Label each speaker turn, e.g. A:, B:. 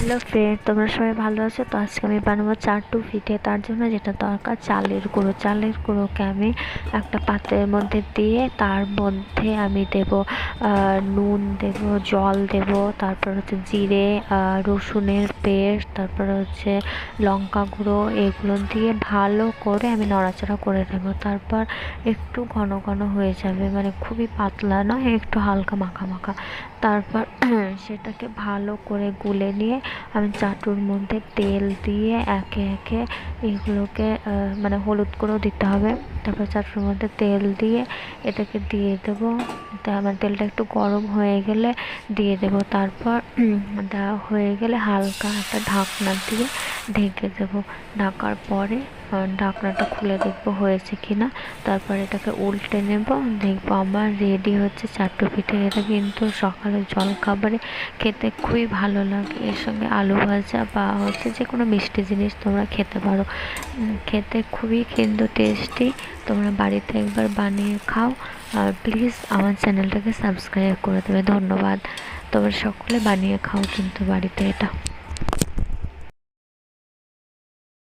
A: Hello friend, তোমরা সবাই ভালো আছো? তো আজকে আমি বানাবো চাটু পিঠে। তার জন্য যেটা দরকার, চালের গুঁড়োকে আমি একটা পাত্রের মধ্যে দিয়ে তার মধ্যে আমি দেব নুন, দেব জল, দেব তারপর হচ্ছে জিরে, রসুনের পেস্ট, তারপর হচ্ছে লঙ্কা গুঁড়ো, এগুলো দিয়ে ভালো করে আমি নড়াচড়া করে নেব। তারপর একটু ঘন ঘন হয়ে যাবে, মানে খুবই পাতলা নয়, একটু হালকা মাখা মাখা। তারপর সেটাকে ভালো করে গুলে নিয়ে আমি চাটুর মধ্যে তেল দিয়ে একে একে এগুলোকে মানে হলুদ গুঁড়ো দিতে হবে। তারপর চাটুর মধ্যে তেল দিয়ে এটাকে দিয়ে দেবো। আমার তেলটা একটু গরম হয়ে গেলে দিয়ে দেবো। তারপর দেওয়া হয়ে গেলে হালকা একটা ঢাকনা দিয়ে ঢেকে দেবো। ঢাকার পরে ঢাকনাটা খুলে দেখবো হয়েছে কি না। তারপর এটাকে উল্টে নেব, দেখবো আমার রেডি হচ্ছে চাটু পিঠে। এটা কিন্তু সকালের জলখাবারে খেতে খুবই ভালো লাগে। এর সঙ্গে আলু ভাজা বা হচ্ছে যে কোনো মিষ্টি জিনিস তোমরা খেতে পারো। খেতে খুবই কিন্তু টেস্টি। তোমরা বাড়িতে একবার বানিয়ে খাও। আর প্লিজ আমার চ্যানেলটাকে সাবস্ক্রাইব করে দেবে। ধন্যবাদ। তোমরা সকলে বানিয়ে খাও কিন্তু বাড়িতে এটা।